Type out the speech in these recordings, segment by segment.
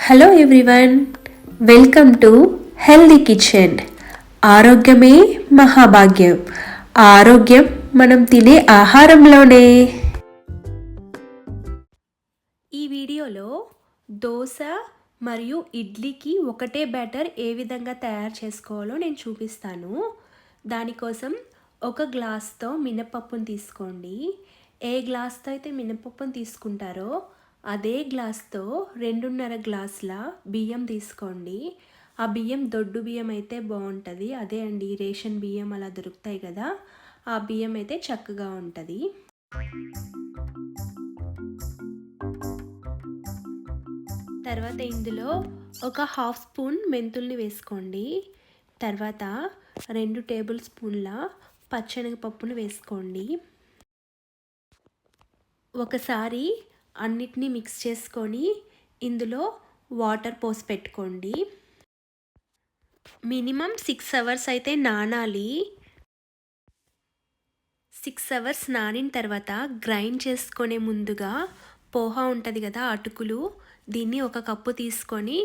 Hello everyone, welcome to healthy kitchen. ఆరోగ్యమే మహాభాగ్యం. ఆరోగ్యం మనం తినే ఆహారంలోనే. ఈ వీడియోలో దోశ మరియు ఇడ్లీకి ఒకటే బ్యాటర్ ఏ విధంగా తయారు చేసుకోవాలో నేను చూపిస్తాను. దానికోసం ఒక గ్లాస్తో మినపప్పును తీసుకోండి. ఏ గ్లాస్తో అయితే మినపప్పును తీసుకుంటారో అదే గ్లాస్తో 2.5 గ్లాసుల బియ్యం తీసుకోండి. ఆ బియ్యం దొడ్డు బియ్యం అయితే బాగుంటుంది. అదే అండి, రేషన్ బియ్యం అలా దొరుకుతాయి కదా, ఆ బియ్యం అయితే చక్కగా ఉంటుంది. తర్వాత ఇందులో ఒక 1/2 స్పూన్ మెంతుల్ని వేసుకోండి. తర్వాత 2 టేబుల్ స్పూన్ల పచ్చెనగపప్పును వేసుకోండి. ఒకసారి అన్నిటినీ మిక్స్ చేసుకొని ఇందులో వాటర్ పోసి పెట్టుకోండి. మినిమం 6 అవర్స్ అయితే నానాలి. 6 అవర్స్ నానిన తర్వాత గ్రైండ్ చేసుకునే ముందుగా పోహా ఉంటుంది కదా, అటుకులు, దీన్ని 1 కప్పు తీసుకొని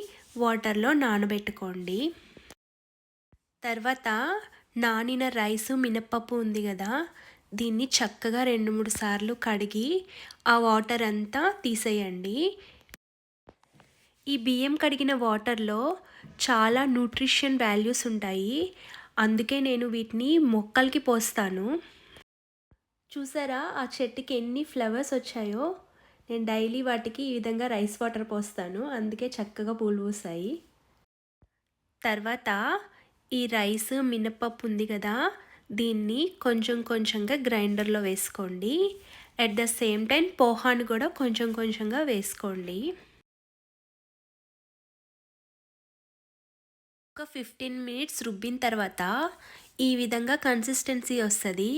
వాటర్లో నానబెట్టుకోండి. తర్వాత నానిన రైసు మినప్పప్పు ఉంది కదా, దీన్ని చక్కగా 2-3 సార్లు కడిగి ఆ వాటర్ అంతా తీసేయండి. ఈ బియ్యం కడిగిన వాటర్లో చాలా న్యూట్రిషన్ వాల్యూస్ ఉంటాయి, అందుకే నేను వీటిని మొక్కలకి పోస్తాను. చూసారా ఆ చెట్టుకి ఎన్ని ఫ్లవర్స్ వచ్చాయో? నేను డైలీ వాటికి ఈ విధంగా రైస్ వాటర్ పోస్తాను, అందుకే చక్కగా పూలు పూసాయి. తర్వాత ఈ రైస్ మినప్పప్పు ఉంది కదా, దీన్ని కొంచెం కొంచెంగా గ్రైండర్లో వేసుకోండి. అట్ ద సేమ్ టైం పోహాను కూడా కొంచెం కొంచెంగా వేసుకోండి. ఒక 15 మినిట్స్ రుబ్బిన తర్వాత ఈ విధంగా కన్సిస్టెన్సీ వస్తుంది.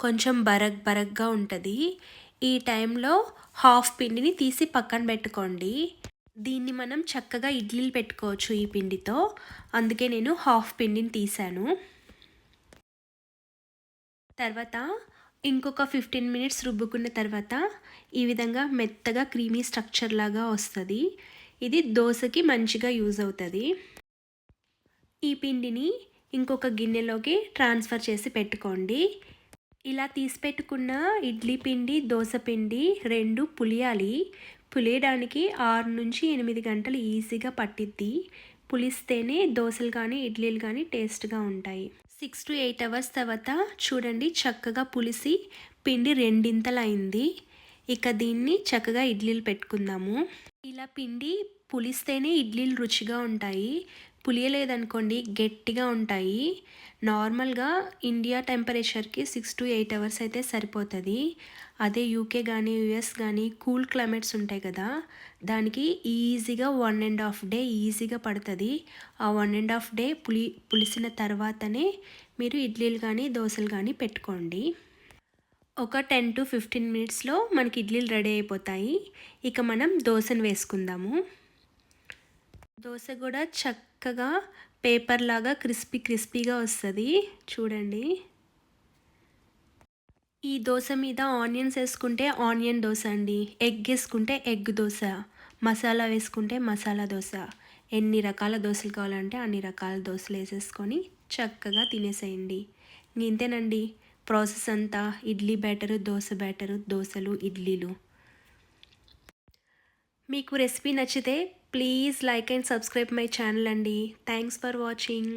కొంచెం బరగ్గా ఉంటుంది. ఈ టైంలో హాఫ్ పిండిని తీసి పక్కన పెట్టుకోండి. దీన్ని మనం చక్కగా ఇడ్లీలు పెట్టుకోవచ్చు ఈ పిండితో, అందుకే నేను హాఫ్ పిండిని తీసాను. తర్వాత ఇంకొక 15 మినిట్స్ రుబ్బుకున్న తర్వాత ఈ విధంగా మెత్తగా క్రీమీ స్ట్రక్చర్ లాగా వస్తుంది. ఇది దోశకి మంచిగా యూజ్ అవుతుంది. ఈ పిండిని ఇంకొక గిన్నెలోకి ట్రాన్స్ఫర్ చేసి పెట్టుకోండి. ఇలా తీసి పెట్టుకున్న ఇడ్లీ పిండి, దోశ పిండి 2 పులియాలి. పులియడానికి 6 నుంచి 8 గంటలు ఈజీగా పట్టిద్ది. పులిస్తేనే దోశలు కానీ ఇడ్లీలు కానీ టేస్ట్గా ఉంటాయి. 6 to 8 అవర్స్ తర్వాత చూడండి, చక్కగా పులిసి పిండి రెండింతలు అయింది. ఇక దీన్ని చక్కగా ఇడ్లీలు పెట్టుకుందాము. ఇలా పిండి పులిస్తేనే ఇడ్లీలు రుచిగా ఉంటాయి. పులియలేదనుకోండి గట్టిగా ఉంటాయి. నార్మల్గా ఇండియా టెంపరేచర్కి 6 to 8 అవర్స్ అయితే సరిపోతుంది. అదే యూకే కానీ యుఎస్ కానీ కూల్ క్లైమేట్స్ ఉంటాయి కదా, దానికి ఈజీగా 1.5 డే ఈజీగా పడుతుంది. ఆ 1.5 డే పులిసిన తర్వాతనే మీరు ఇడ్లీలు కానీ దోశలు కానీ పెట్టుకోండి. ఒక 10 to 15 మినిట్స్లో మనకి ఇడ్లీలు రెడీ అయిపోతాయి. ఇక మనం దోశను వేసుకుందాము. దోశ కూడా చక్కగా పేపర్ లాగా క్రిస్పీగా వస్తుంది. చూడండి, ఈ దోశ మీద ఆనియన్స్ వేసుకుంటే ఆనియన్ దోశ అండి, ఎగ్ వేసుకుంటే ఎగ్ దోశ, మసాలా వేసుకుంటే మసాలా దోశ, ఎన్ని రకాల దోశలు కావాలంటే అన్ని రకాల దోశలు వేసేసుకొని చక్కగా తినేసేయండి. ఇంతేనండి ప్రాసెస్ అంతా. ఇడ్లీ బ్యాటరు, దోశ బ్యాటరు, దోశలు, ఇడ్లీలు. మీకు రెసిపీ నచ్చితే please like and subscribe my channel అండి. Thanks for watching.